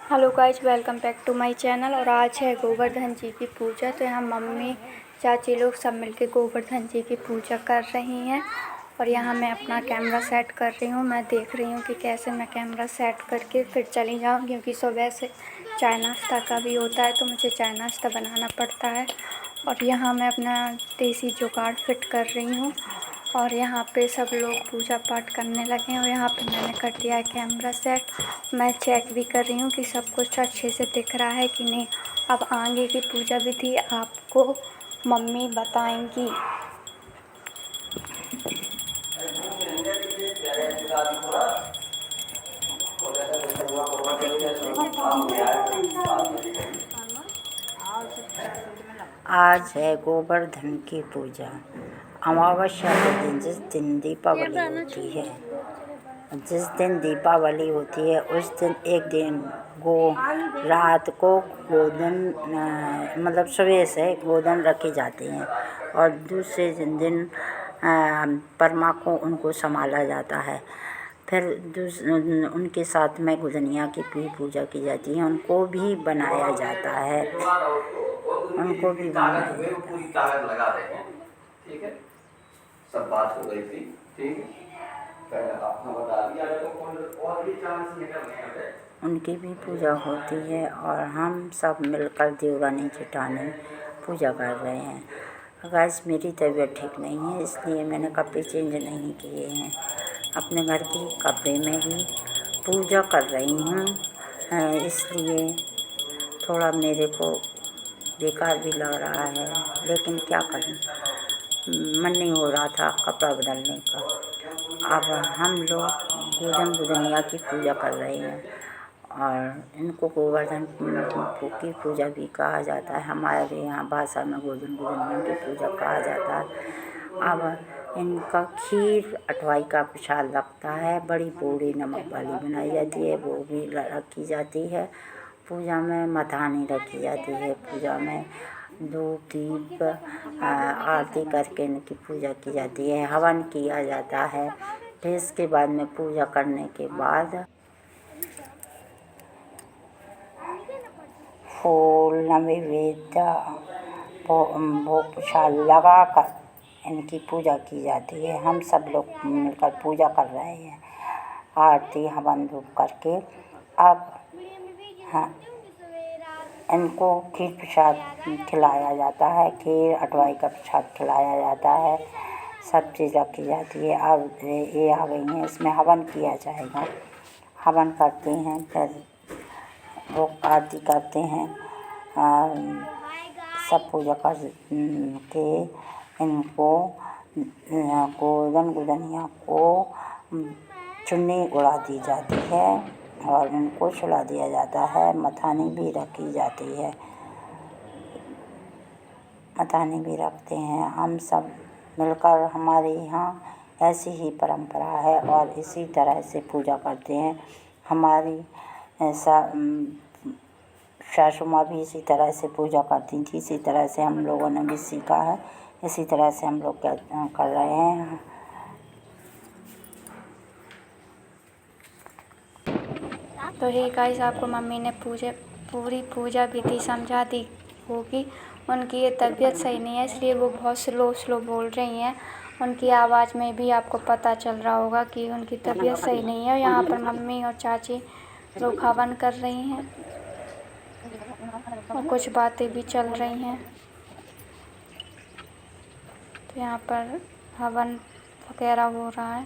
Hello guys, welcome back to my channel. और आज है गोवर्धन जी की पूजा। तो यहाँ मम्मी चाची लोग सब मिलके गोवर्धन जी की पूजा कर रही हैं। और यहाँ मैं अपना कैमरा सेट कर रही हूँ। मैं देख रही हूँ कि कैसे मैं कैमरा सेट करके फिर चली जाऊँ, क्योंकि सुबह से चाय नाश्ता का भी होता है तो मुझे चाय नाश्ता बनाना पड़ता है। और यहाँ मैं अपना देसी जुगाड़ फिट कर रही हूँ। और यहाँ पे सब लोग पूजा पाठ करने लगे हैं। और यहाँ पे मैंने कर दिया है कैमरा सेट। मैं चेक भी कर रही हूँ कि सब कुछ अच्छे से दिख रहा है कि नहीं। अब आगे की पूजा विधि आपको मम्मी बताएंगी। आज है गोवर्धन की पूजा। अमावस्या के दिन जिस दिन दीपावली होती है, उस दिन एक दिन रात को गोधन मतलब सुबह से गोधन रखे जाते हैं और दूसरे दिन परमा को उनको संभाला जाता है। फिर उनके साथ में गोधनिया की भी पूजा की जाती है, उनको भी बनाया जाता है। पूरी ताकत लगा रहे हैं। ठीक है, सब बात हो गई थी। ठीक है, आपने बता दिया तो और भी चांस निकल गए। उनकी भी पूजा होती है और हम सब मिलकर देवरानी जेठानी पूजा कर रहे हैं। गाइस, मेरी तबीयत ठीक नहीं है, इसलिए मैंने कपड़े चेंज नहीं किए हैं। अपने घर के कपड़े में ही पूजा कर रही हूँ, इसलिए थोड़ा मेरे को बेकार भी लग रहा है, लेकिन क्या करूँ, मन नहीं हो रहा था कपड़ा बदलने का। अब हम लोग गोधनिया की पूजा कर रहे हैं और इनको गोवर्धन की पूजा भी कहा जाता है। हमारे यहाँ भाषा में गोधनिया की पूजा कहा जाता है। अब इनका खीर अठवाई का प्रसाद लगता है, बड़ी पूड़ी नमक वाली बनाई जाती है, वो भी रखी जाती है। पूजा में मथानी रखी जाती है। पूजा में धूप दीप आरती करके इनकी पूजा की जाती है, हवन किया जाता है। फिर इसके बाद में पूजा करने के बाद फूल नैवेद्य भोग प्रसाद लगाकर इनकी पूजा की जाती है। हम सब लोग मिलकर पूजा कर रहे हैं, आरती हवन धूप करके। अब हाँ, इनको खीर प्रसाद खिलाया जाता है, खीर अठवाई का प्रसाद खिलाया जाता है, सब चीज़ रखी जाती है। अब ये आ गई हैं, इसमें हवन किया जाएगा। हवन करते हैं, फिर वो आरती करते हैं, सब पूजा कर के इनको गोधनिया को चुन्नी उड़ा दी जाती है और इनको सुला दिया जाता है। मथानी भी रखी जाती है, मथानी भी रखते हैं। हम सब मिलकर, हमारे यहाँ ऐसी ही परंपरा है और इसी तरह से पूजा करते हैं। हमारी सासू माँ भी इसी तरह से पूजा करती थी, इसी तरह से हम लोगों ने भी सीखा है, इसी तरह से हम लोग कर रहे हैं। तो ये गाइस, आपको मम्मी ने पूरी पूजा विधि समझा दी होगी। उनकी ये तबीयत सही नहीं है, इसलिए वो बहुत स्लो बोल रही हैं। उनकी आवाज़ में भी आपको पता चल रहा होगा कि उनकी तबीयत सही नहीं है। यहाँ पर मम्मी और चाची लोग हवन कर रही हैं और कुछ बातें भी चल रही हैं। तो यहाँ पर हवन वगैरह हो रहा है।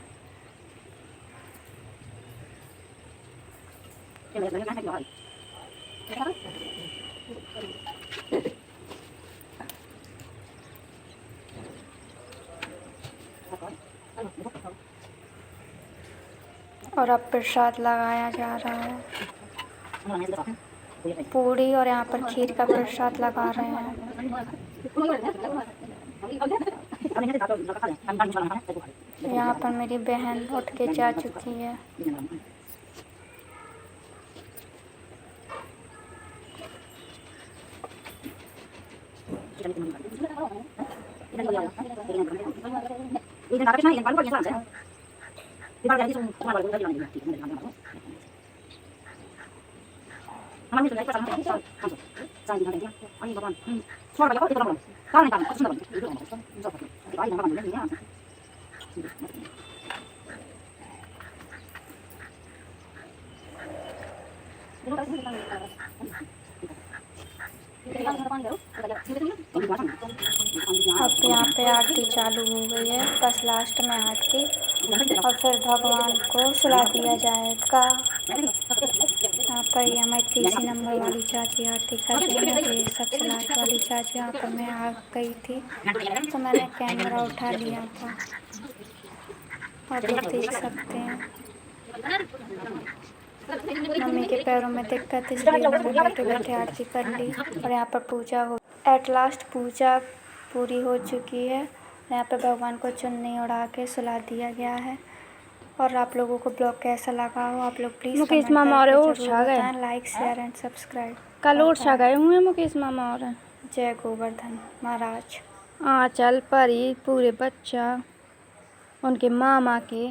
और अब प्रसाद लगाया जा रहा है, पूड़ी, और यहाँ पर खीर का प्रसाद लगा रहे हैं। यहाँ पर मेरी बहन उठ के जा चुकी है। अब यहाँ पे आरती चालू हो गई है, बस लास्ट में आरती और फिर भगवान को सुला दिया जाएगा। यहाँ पर ये हमारी तीसरी नंबर वाली चाची आरती कर रही है। ये सबसे लास्ट वाली चाची यहाँ पर मैं आ गई थी तो मैंने कैमरा उठा लिया था। आप लोग देख सकते हैं मम्मी के पैरों में दिक्कत इसलिए मैंने बैठे बैठे आरती कर ली। और यहाँ पर पूजा हो एट लास्ट पूजा पूरी हो चुकी है। यहाँ पर भगवान को चुन्नी उड़ा के सुला दिया गया है। और आप लोगों को ब्लॉग कैसा लगा हो आप लोग प्लीज़ मुकेश मामा और बताएं। Like share and subscribe. कल उड़छा गए हुए मुकेश मामा और जय गोवर्धन महाराज। आँचल परी पूरे बच्चा उनके मामा के